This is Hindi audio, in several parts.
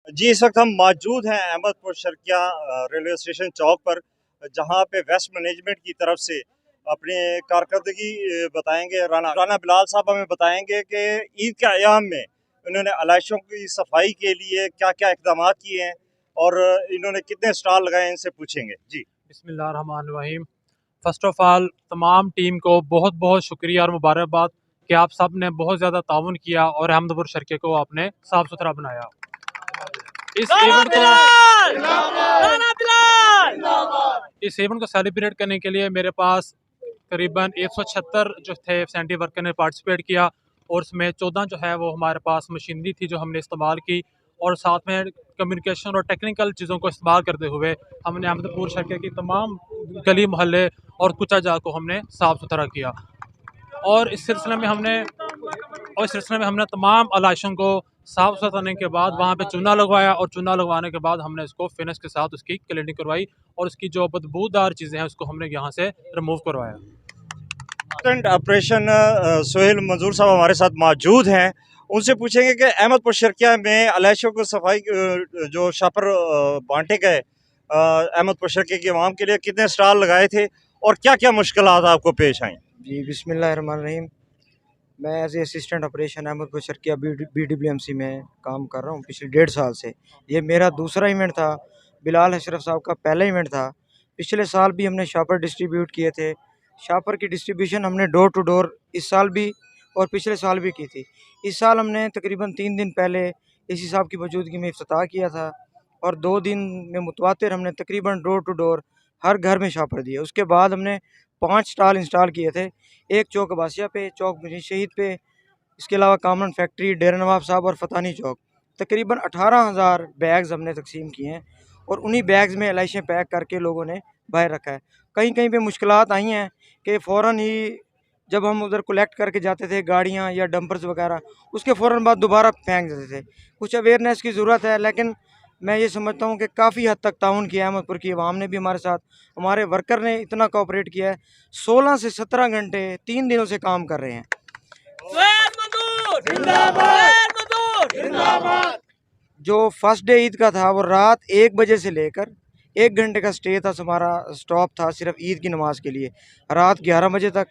जी, इस वक्त हम मौजूद हैं अहमदपुर शर्किया रेलवे स्टेशन चौक पर, जहां पे वेस्ट मैनेजमेंट की तरफ से अपनी कारकर्दगी बताएंगे। राना राना बिलाल साहब हमें बताएंगे कि ईद के अयाम में इन्होंने आलाइशों की सफाई के लिए क्या क्या इकदाम किए हैं और इन्होंने कितने स्टॉल लगाए, इनसे पूछेंगे। जी बिस्मिल्लाहिर्रहमानिर्रहीम। फ़र्स्ट ऑफ़ ऑल तमाम टीम को बहुत बहुत शुक्रिया और मुबारकबाद कि आप सब ने बहुत ज़्यादा ताउन किया और अहमदपुर शर्के को आपने साफ़ सुथरा बनाया। इस इवेंट को सेलिब्रेट करने के लिए मेरे पास करीबन 176 जो थे सेंटी वर्कर ने पार्टिसिपेट किया और उसमें 14 जो है वो हमारे पास मशीनरी थी जो हमने इस्तेमाल की, और साथ में कम्युनिकेशन और टेक्निकल चीज़ों को इस्तेमाल करते हुए हमने अहमदपुर शर्के की तमाम गली मोहल्ले और कुचा जा को हमने साफ़ सुथरा किया। और इस सिलसिले में हमने तमाम आलाइशों को साफ़ सुथरा करने के बाद वहाँ पे चूना लगवाया, और चूना लगवाने के बाद हमने इसको फिनिश के साथ उसकी क्लीनिंग करवाई और उसकी जो बदबूदार चीज़ें हैं उसको हमने यहाँ से रिमूव करवाया। ऑपरेशन सोहेल मंजूर साहब हमारे साथ मौजूद हैं, उनसे पूछेंगे कि अहमदपुर शर्किया में आलाइशों को सफाई जो शापर बांटे गए अहमदपुर शर्किया की आवाम के लिए, कितने स्टॉल लगाए थे और क्या क्या मुश्किलात आपको पेश आई? जी बिस्मिल्लाहिर्रहमानिर्रहीम। मैं as a assistant operation Ahmedpur Sharqia BWMC में काम कर रहा हूँ पिछले 1.5 साल से। ये मेरा दूसरा इवेंट था। बिलाल अशरफ साहब का पहला इवेंट था। पिछले साल भी हमने शापर डिस्ट्रीब्यूट किए थे। शापर की डिस्ट्रीब्यूशन हमने डोर टू डोर इस साल भी और पिछले साल भी की थी। इस साल हमने तकरीबन 3 दिन पहले इसी साहब की मौजूदगी में इफ्तिताह किया था और 2 दिन में मुतवातिर हमने तकरीबन डोर टू डोर हर घर में शापर दिए। उसके बाद हमने 5 स्टॉल इंस्टॉल किए थे, एक चौक अब्बासिया पे, चौक मुनीर शहीद पे, इसके अलावा कामन फैक्ट्री, डेरा नवाब साहब और फ़तानी चौक। तकरीबन 18,000 बैग्स हमने तकसीम किए हैं और उन्हीं बैग्स में एलाइशें पैक करके लोगों ने बाहर रखा है। कहीं कहीं पे मुश्किलात आई हैं कि फ़ौरन ही जब हम उधर कलेक्ट करके जाते थे गाड़ियाँ या डंपर्स वगैरह, उसके फ़ौरन बाद दोबारा फेंक देते थे। कुछ अवेयरनेस की ज़रूरत है, लेकिन मैं ये समझता हूँ कि काफ़ी हद तक ताउन किया है अहमदपुर की आवाम ने भी हमारे साथ। हमारे वर्कर ने इतना कोऑपरेट किया है, 16 से 17 घंटे 3 दिनों से काम कर रहे हैं। जो फर्स्ट डे ईद का था वो रात 1 बजे से लेकर 1 घंटे का स्टे था, हमारा स्टॉप था सिर्फ ईद की नमाज के लिए, रात 11 बजे तक।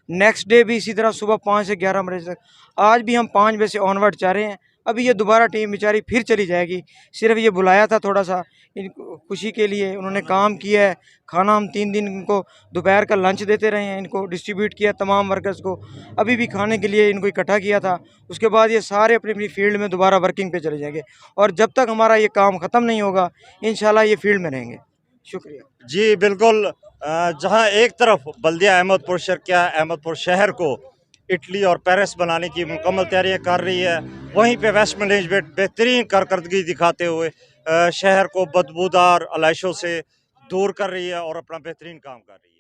नेक्स्ट डे भी इसी तरह सुबह 5 से 11 बजे तक। आज भी हम 5 बजे से ऑनवर्ड जा रहे हैं। अभी ये दोबारा टीम बेचारी फिर चली जाएगी। सिर्फ ये बुलाया था थोड़ा सा इनको खुशी के लिए, उन्होंने काम किया है। खाना हम 3 दिन इनको दोपहर का लंच देते रहे हैं, इनको डिस्ट्रीब्यूट किया तमाम वर्कर्स को। अभी भी खाने के लिए इनको इकट्ठा किया था। उसके बाद ये सारे अपनी अपनी फील्ड में दोबारा वर्किंग पे चले जाएंगे और जब तक हमारा ये काम ख़त्म नहीं होगा इंशाल्लाह ये फील्ड में रहेंगे। शुक्रिया। जी बिल्कुल। जहां एक तरफ बल्दिया अहमदपुर शर्किया अहमदपुर शहर को इटली और पेरिस बनाने की मुकम्मल तैयारियां कर रही है, वहीं पे वेस्ट मैनेजमेंट बेहतरीन कारकर्दगी दिखाते हुए शहर को बदबूदार आलाइशों से दूर कर रही है और अपना बेहतरीन काम कर रही है।